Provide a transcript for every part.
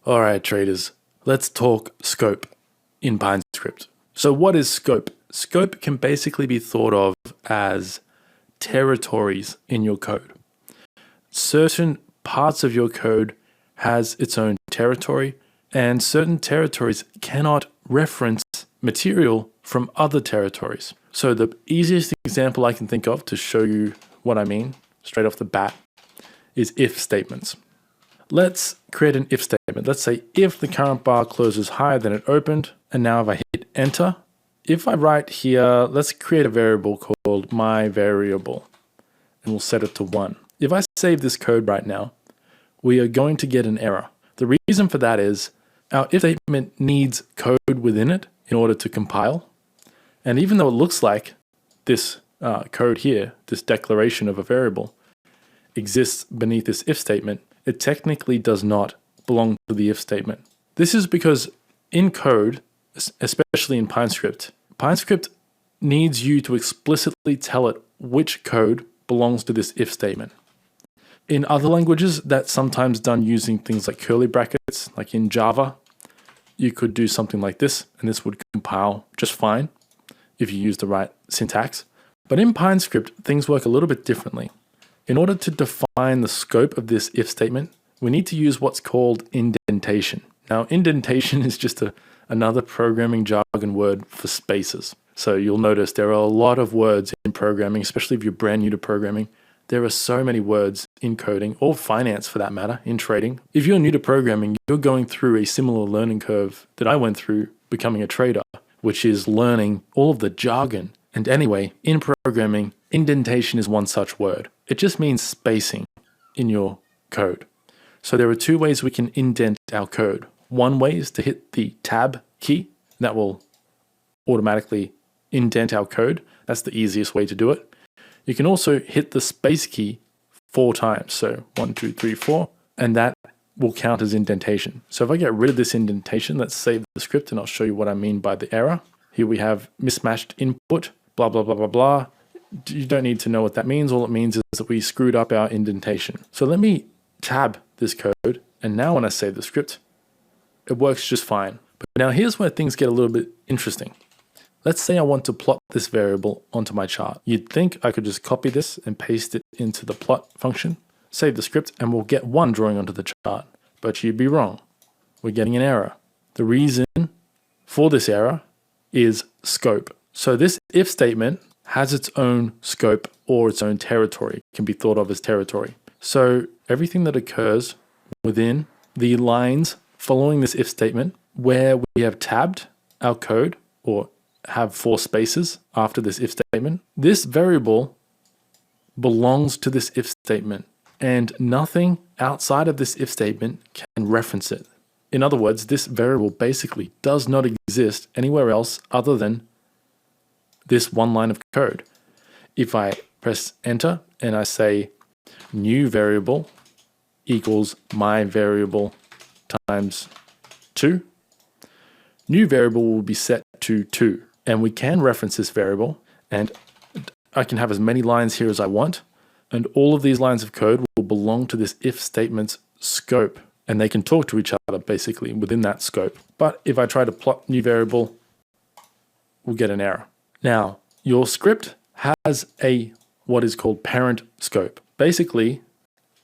All right, traders, let's talk scope in PineScript. So what is scope? Scope can basically be thought of as territories in your code. Certain parts of your code has its own territory, and certain territories cannot reference material from other territories. So the easiest example I can think of to show you what I mean straight off the bat is if statements. Let's create an if statement. Let's say if the current bar closes higher than it opened, and now if I hit enter, if I write here, let's create a variable called my variable, and we'll set it to 1. If I save this code right now, we are going to get an error. The reason for that is our if statement needs code within it in order to compile. And even though it looks like this code here, this declaration of a variable, exists beneath this if statement, it technically does not belong to the if statement. This is because in code, especially in PineScript needs you to explicitly tell it which code belongs to this if statement. In other languages, that's sometimes done using things like curly brackets, like in Java. You could do something like this, and this would compile just fine if you use the right syntax. But in PineScript, things work a little bit differently. In order to define the scope of this if statement, we need to use what's called indentation. Now, indentation is just another programming jargon word for spaces. So you'll notice there are a lot of words in programming, especially if you're brand new to programming. There are so many words in coding, or finance for that matter, in trading. If you're new to programming, you're going through a similar learning curve that I went through becoming a trader, which is learning all of the jargon. And anyway, in programming, indentation is one such word. It just means spacing in your code. So there are two ways we can indent our code. One way is to hit the tab key. That will automatically indent our code. That's the easiest way to do it. You can also hit the space key 4 times. So 1, 2, 3, 4, and that will count as indentation. So if I get rid of this indentation, let's save the script and I'll show you what I mean by the error. Here we have mismatched input, blah, blah, blah, blah, blah. You don't need to know what that means. All it means is that we screwed up our indentation. So let me tab this code. And now when I save the script, it works just fine. But now here's where things get a little bit interesting. Let's say I want to plot this variable onto my chart. You'd think I could just copy this and paste it into the plot function, save the script, and we'll get one drawing onto the chart. But you'd be wrong. We're getting an error. The reason for this error is scope. So this if statement has its own scope or its own territory. It can be thought of as territory. So everything that occurs within the lines following this if statement, where we have tabbed our code or have 4 spaces after this if statement, this variable belongs to this if statement, and nothing outside of this if statement can reference it. In other words, this variable basically does not exist anywhere else other than this one line of code. If I press enter and I say new variable equals my variable times 2, new variable will be set to 2. And we can reference this variable, and I can have as many lines here as I want, and all of these lines of code will belong to this if statement's scope, and they can talk to each other basically within that scope. But if I try to plot new variable, we'll get an error. Now, your script has what is called parent scope. Basically,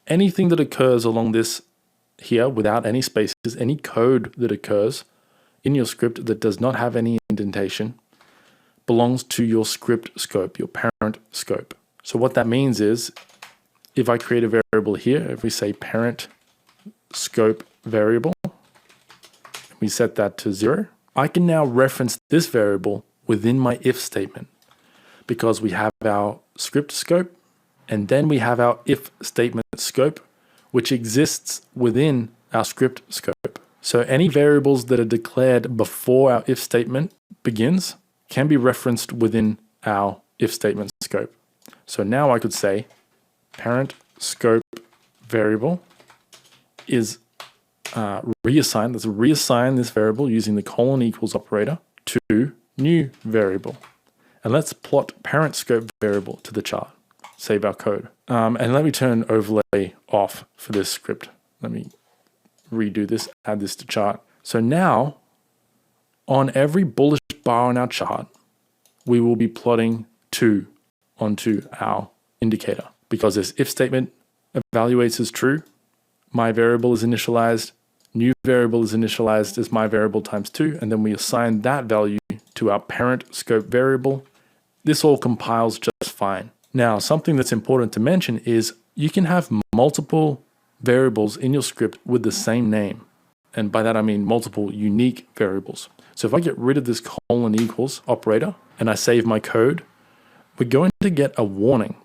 anything that occurs along this here without any spaces, any code that occurs in your script that does not have any indentation, belongs to your script scope, your parent scope. So what that means is, if I create a variable here, if we say parent scope variable, we set that to 0, I can now reference this variable within my if statement, because we have our script scope, and then we have our if statement scope, which exists within our script scope. So any variables that are declared before our if statement begins can be referenced within our if statement scope. So now I could say parent scope variable is reassigned. Let's reassign this variable using the colon equals operator to new variable. And let's plot parent scope variable to the chart. Save our code. And let me turn overlay off for this script. Let me redo this, add this to chart. So now, on every bullish bar on our chart, we will be plotting 2 onto our indicator, because this if statement evaluates as true, my variable is initialized, new variable is initialized as my variable times 2, and then we assign that value to our parent scope variable. This all compiles just fine. Now, something that's important to mention is you can have multiple variables in your script with the same name. And by that I mean multiple unique variables. So if I get rid of this colon equals operator and I save my code, we're going to get a warning.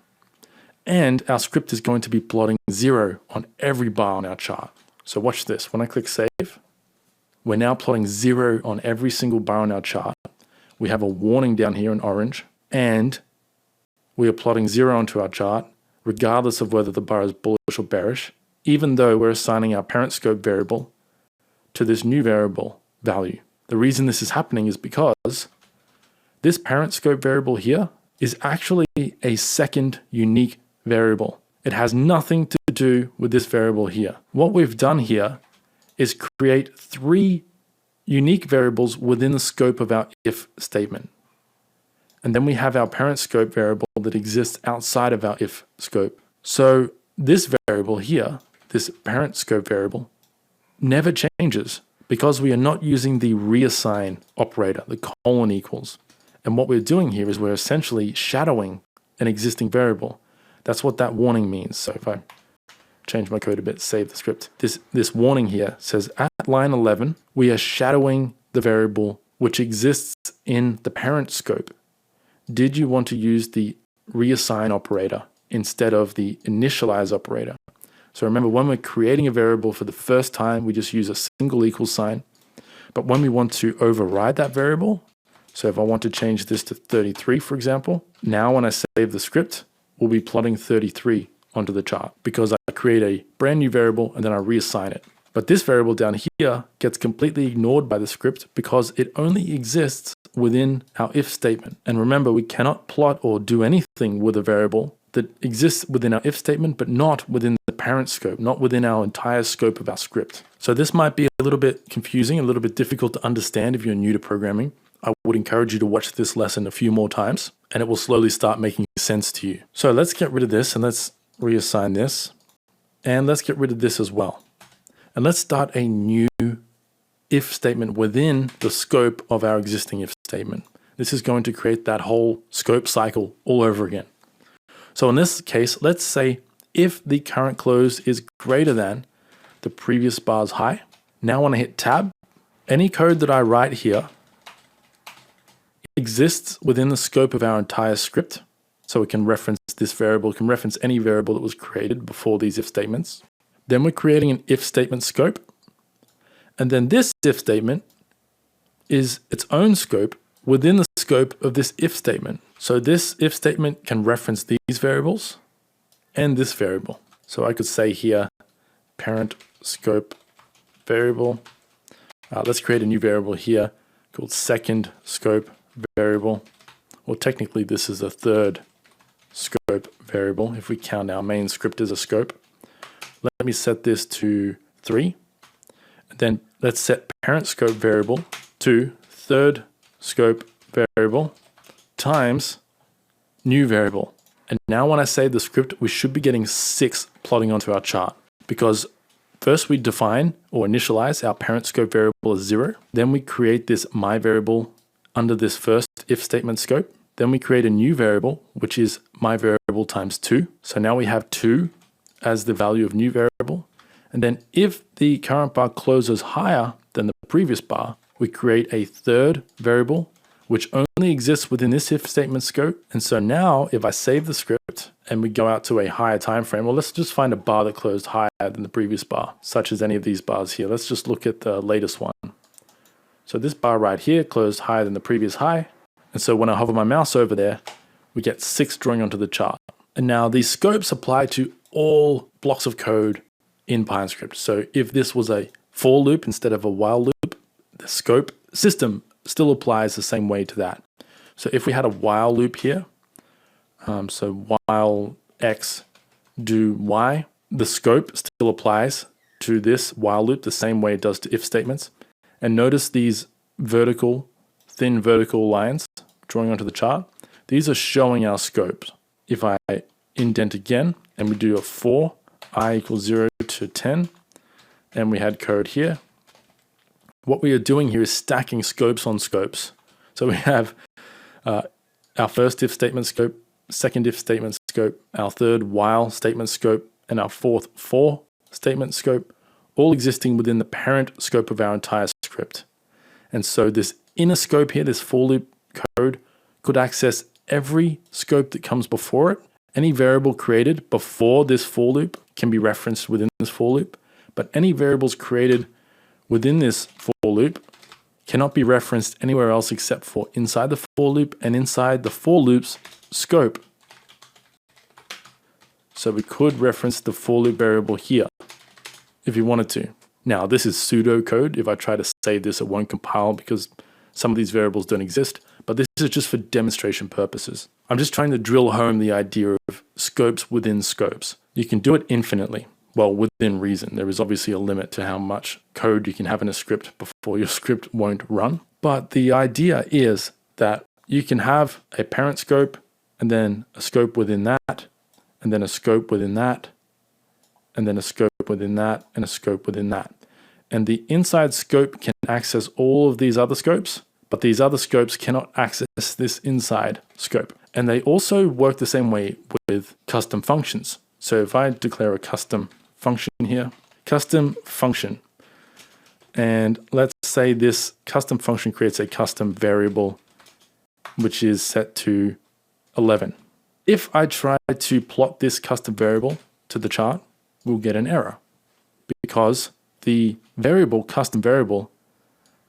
And our script is going to be plotting 0 on every bar on our chart. So watch this. When I click save, we're now plotting 0 on every single bar on our chart. We have a warning down here in orange, and we are plotting 0 onto our chart, regardless of whether the bar is bullish or bearish, even though we're assigning our parent scope variable to this new variable value. The reason this is happening is because this parent scope variable here is actually a second unique variable. It has nothing to do with this variable here. What we've done here is create 3 unique variables within the scope of our if statement. And then we have our parent scope variable that exists outside of our if scope. So this variable here, this parent scope variable, never changes because we are not using the reassign operator, the colon equals. And what we're doing here is we're essentially shadowing an existing variable. That's what that warning means. So if I change my code a bit, save the script, this warning here says at line 11, we are shadowing the variable which exists in the parent scope. Did you want to use the reassign operator instead of the initialize operator? So remember, when we're creating a variable for the first time, we just use a single equal sign. But when we want to override that variable, so if I want to change this to 33, for example, now when I save the script, we'll be plotting 33 onto the chart because I create a brand new variable and then I reassign it. But this variable down here gets completely ignored by the script because it only exists within our if statement. And remember, we cannot plot or do anything with a variable that exists within our if statement, but not within the parent scope, not within our entire scope of our script. So this might be a little bit confusing, a little bit difficult to understand if you're new to programming. I would encourage you to watch this lesson a few more times and it will slowly start making sense to you. So let's get rid of this and let's reassign this. And let's get rid of this as well. And let's start a new if statement within the scope of our existing if statement. This is going to create that whole scope cycle all over again. So in this case, let's say if the current close is greater than the previous bar's high. Now when I hit tab, any code that I write here exists within the scope of our entire script. So it can reference this variable, it can reference any variable that was created before these if statements. Then we're creating an if statement scope. And then this if statement is its own scope within the scope of this if statement. So this if statement can reference these variables and this variable. So I could say here, parent scope variable. Let's create a new variable here called second scope variable. Well, technically this is a third scope variable if we count our main script as a scope. Let me set this to 3. And then let's set parent scope variable to third scope variable times new variable. And now when I save the script, we should be getting 6 plotting onto our chart because first we define or initialize our parent scope variable as 0. Then we create this my variable under this first if statement scope. Then we create a new variable, which is my variable times 2. So now we have 2 as the value of new variable. And then if the current bar closes higher than the previous bar, we create a third variable, which only exists within this if statement scope. And so now if I save the script and we go out to a higher time frame, well, let's just find a bar that closed higher than the previous bar, such as any of these bars here. Let's just look at the latest one. So this bar right here closed higher than the previous high. And so when I hover my mouse over there, we get 6 drawing onto the chart. And now these scopes apply to all blocks of code in PyScript. So if this was a for loop instead of a while loop, the scope system still applies the same way to that. So if we had a while loop here, so while x do y, the scope still applies to this while loop the same way it does to if statements. And notice these thin vertical lines drawing onto the chart. These are showing our scopes. If I indent again and we do a for I equals 0 to 10, and we had code here, what we are doing here is stacking scopes on scopes. So we have our first if statement scope, second if statement scope, our third while statement scope, and our fourth for statement scope, all existing within the parent scope of our entire script. And so this inner scope here, this for loop code, could access every scope that comes before it. Any variable created before this for loop can be referenced within this for loop, but any variables created within this for loop cannot be referenced anywhere else except for inside the for loop and inside the for loop's scope. So we could reference the for loop variable here if you wanted to. Now, this is pseudocode. If I try to save this, it won't compile because some of these variables don't exist, but this is just for demonstration purposes. I'm just trying to drill home the idea of scopes within scopes. You can do it infinitely. Well, within reason. There is obviously a limit to how much code you can have in a script before your script won't run. But the idea is that you can have a parent scope and then a scope within that, and then a scope within that, and then a scope within that, and a scope within that. And the inside scope can access all of these other scopes, but these other scopes cannot access this inside scope. And they also work the same way with custom functions. So if I declare a custom function here, custom function, and let's say this custom function creates a custom variable which is set to 11. If I try to plot this custom variable to the chart, we'll get an error because the variable, custom variable,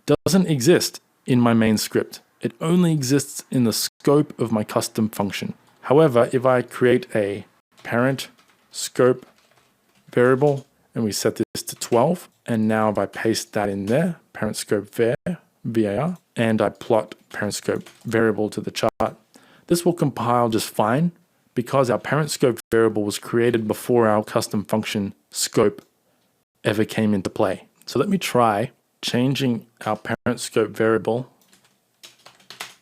doesn't exist in my main script. It only exists in the scope of my custom function. However, if I create a parent scope variable and we set this to 12, and now if I paste that in there, parent scope var, and I plot parent scope variable to the chart, this will compile just fine because our parent scope variable was created before our custom function scope ever came into play. So let me try changing our parent scope variable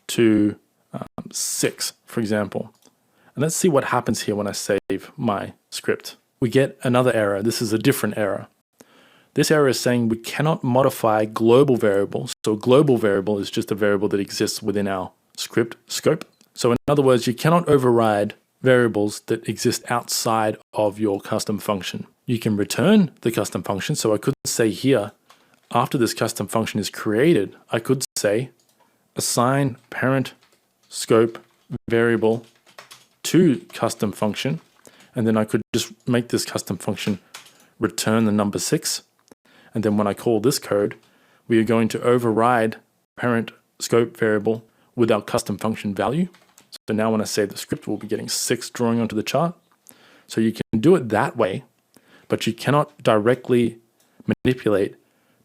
to 6, for example. And let's see what happens here when I save my script. We get another error. This is a different error. This error is saying we cannot modify global variables. So a global variable is just a variable that exists within our script scope. So in other words, you cannot override variables that exist outside of your custom function. You can return the custom function. So I could say here, after this custom function is created, I could say assign parent scope variable to custom function, and then I could just make this custom function return the number 6. And then when I call this code, we are going to override parent scope variable with our custom function value. So now when I save the script, we'll be getting 6 drawing onto the chart. So you can do it that way, but you cannot directly manipulate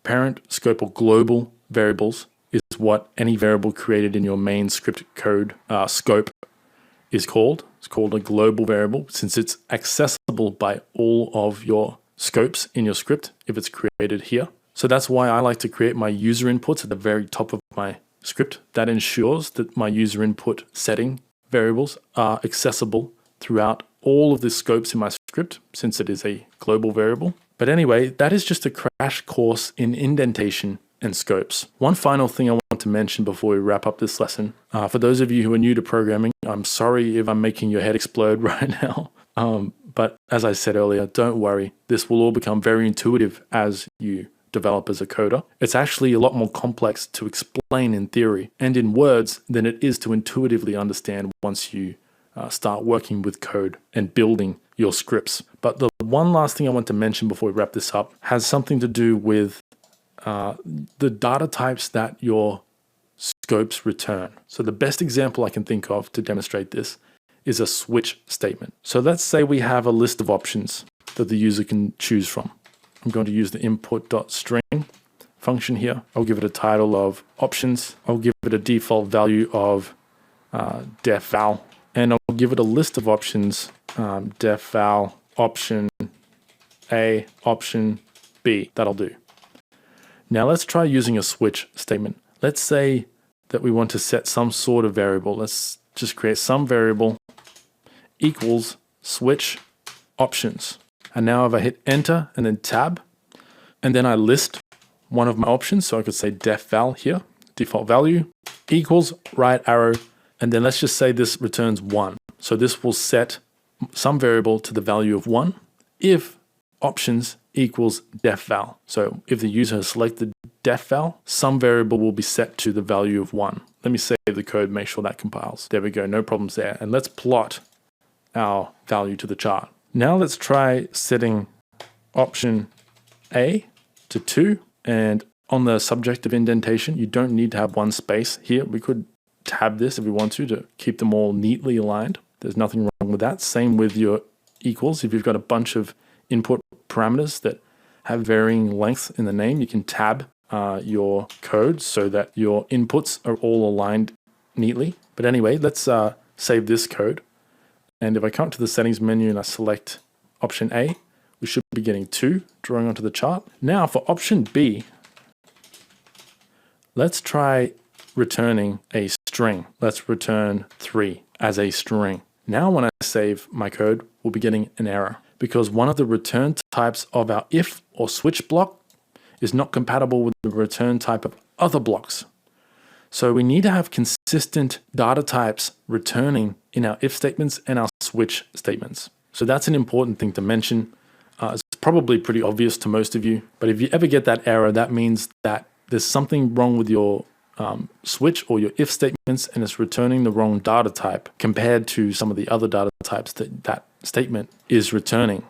parent scope or global variables is what any variable created in your main script code scope is called. It's called a global variable since it's accessible by all of your scopes in your script if it's created here. So that's why I like to create my user inputs at the very top of my script. That ensures that my user input setting variables are accessible throughout all of the scopes in my script since it is a global variable. But anyway, that is just a crash course in indentation and scopes. One final thing I want to mention before we wrap up this lesson. For those of you who are new to programming, I'm sorry if I'm making your head explode right now. But as I said earlier, don't worry. This will all become very intuitive as you develop as a coder. It's actually a lot more complex to explain in theory and in words than it is to intuitively understand once you start working with code and building your scripts. But the one last thing I want to mention before we wrap this up has something to do with the data types that your scopes return. So the best example I can think of to demonstrate this is a switch statement. So let's say we have a list of options that the user can choose from. I'm going to use the input.string function here. I'll give it a title of options. I'll give it a default value of def val, and I'll give it a list of options, def val option A, option B. That'll do. Now let's try using a switch statement. Let's say that we want to set some sort of variable. Let's just create some variable equals switch options. And now if I hit enter and then tab, and then I list one of my options, so I could say def val here, default value, equals right arrow, and then let's just say this returns 1. So this will set some variable to the value of 1 if options equals def val. So if the user has selected def val, some variable will be set to the value of 1. Let me save the code, make sure that compiles. There we go, no problems there. And let's plot our value to the chart. Now let's try setting option A to 2. And on the subject of indentation, you don't need to have one space here. We could tab this if we want to keep them all neatly aligned. There's nothing wrong with that. Same with your equals. If you've got a bunch of input parameters that have varying lengths in the name, you can tab your code so that your inputs are all aligned neatly. But anyway, let's save this code. And if I come to the settings menu and I select option A, we should be getting 2 drawing onto the chart. Now for option B, let's try returning a string. Let's return 3 as a string. Now when I save my code, we'll be getting an error because one of the return types of our if or switch block is not compatible with the return type of other blocks. So we need to have consistent data types returning in our if statements and our switch statements. So that's an important thing to mention. It's probably pretty obvious to most of you, but if you ever get that error, that means that there's something wrong with your switch or your if statements and it's returning the wrong data type compared to some of the other data types that that statement is returning.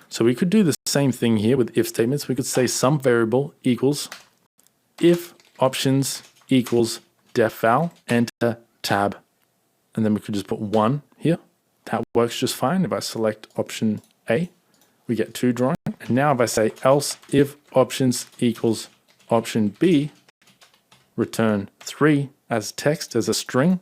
So we could do the same thing here with if statements. We could say some variable equals if options equals def val, enter tab, and then we could just put 1 here. That works just fine. If I select option A, we get 2 drawing. And now if I say else if options equals option B, return 3 as text, as a string,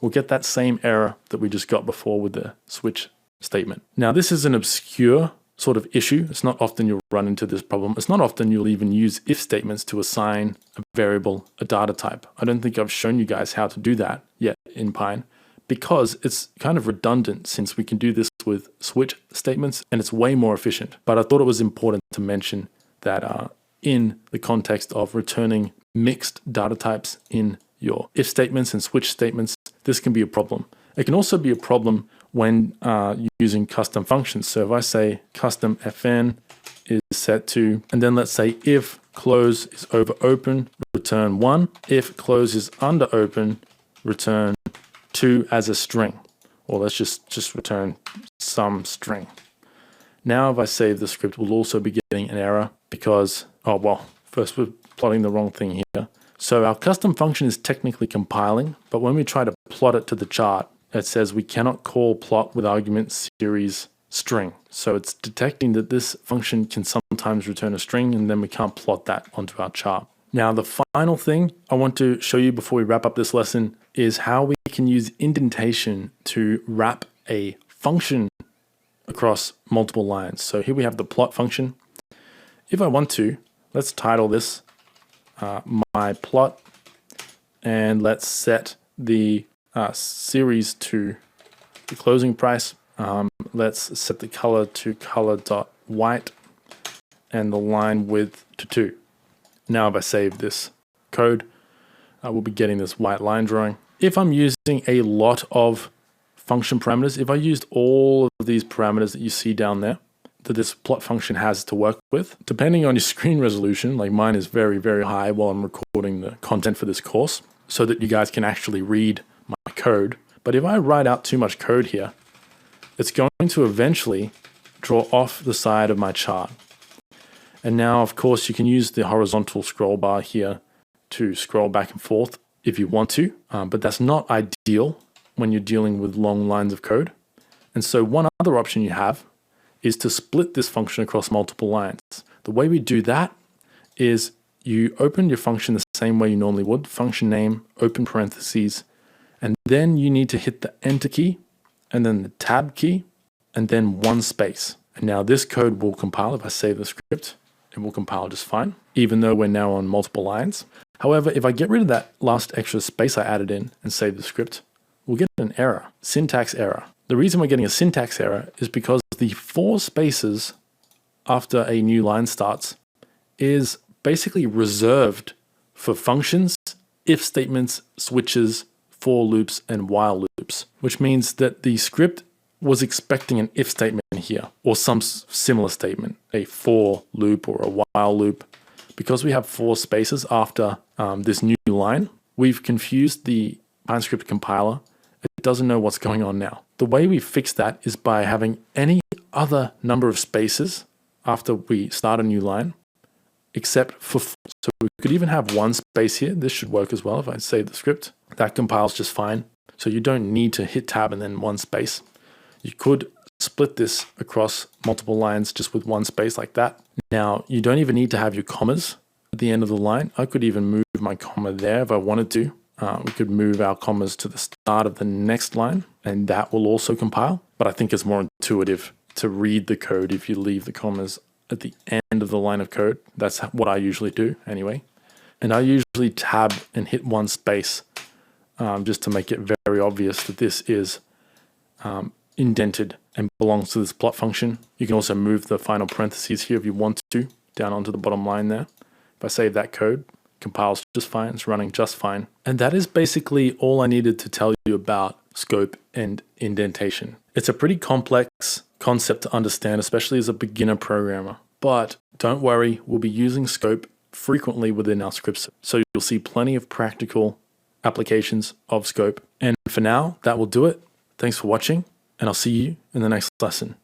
we'll get that same error that we just got before with the switch statement. Now this is an obscure sort of issue. It's not often you'll run into this problem. It's not often you'll even use if statements to assign a variable a data type. I don't think I've shown you guys how to do that yet in Pine because it's kind of redundant since we can do this with switch statements and it's way more efficient. But I thought it was important to mention that in the context of returning mixed data types in your if statements and switch statements, this can be a problem. It can also be a problem when using custom functions. So if I say custom fn is set to, and then let's say if close is over open, return 1. If close is under open, return 2 as a string. Or let's just return some string. Now if I save the script, we'll also be getting an error because, oh well, first we're plotting the wrong thing here. So our custom function is technically compiling, but when we try to plot it to the chart, it says we cannot call plot with argument series string. So it's detecting that this function can sometimes return a string and then we can't plot that onto our chart. Now the final thing I want to show you before we wrap up this lesson is how we can use indentation to wrap a function across multiple lines. So here we have the plot function. If I want to, let's title this my plot and let's set the series to the closing price. Let's set the color to color.white and the line width to 2. Now if I save this code, we'll be getting this white line drawing. If I'm using a lot of function parameters, if I used all of these parameters that you see down there that this plot function has to work with, depending on your screen resolution, like mine is very, very high while I'm recording the content for this course so that you guys can actually read my code. But if I write out too much code here, it's going to eventually draw off the side of my chart. And now, of course, you can use the horizontal scroll bar here to scroll back and forth if you want to, but that's not ideal when you're dealing with long lines of code. And so one other option you have is to split this function across multiple lines. The way we do that is you open your function the same way you normally would, function name, open parentheses, and then you need to hit the enter key and then the tab key and then 1 space. And now this code will compile if I save the script it will compile just fine, even though we're now on multiple lines. However, if I get rid of that last extra space I added in and save the script, we'll get an error, syntax error. The reason we're getting a syntax error is because the 4 spaces after a new line starts is basically reserved for functions, if statements, switches, for loops, and while loops, which means that the script was expecting an if statement here, or some similar statement, a for loop or a while loop. Because we have 4 spaces after this new line, we've confused the PineScript compiler. It doesn't know what's going on now. The way we fix that is by having any other number of spaces after we start a new line, except for 4. So we could even have 1 space here. This should work as well if I save the script. That compiles just fine. So you don't need to hit tab and then 1 space. You could split this across multiple lines just with 1 space like that. Now, you don't even need to have your commas at the end of the line. I could even move my comma there if I wanted to. We could move our commas to the start of the next line, and that will also compile. But I think it's more intuitive to read the code if you leave the commas at the end of the line of code. That's what I usually do anyway. And I usually tab and hit 1 space just to make it very obvious that this is indented and belongs to this plot function. You can also move the final parentheses here if you want to, down onto the bottom line there. If I save that code, compiles just fine, it's running just fine. And that is basically all I needed to tell you about scope and indentation. It's a pretty complex concept to understand, especially as a beginner programmer. But don't worry, we'll be using scope frequently within our scripts. So you'll see plenty of practical applications of scope. And for now, that will do it. Thanks for watching, and I'll see you in the next lesson.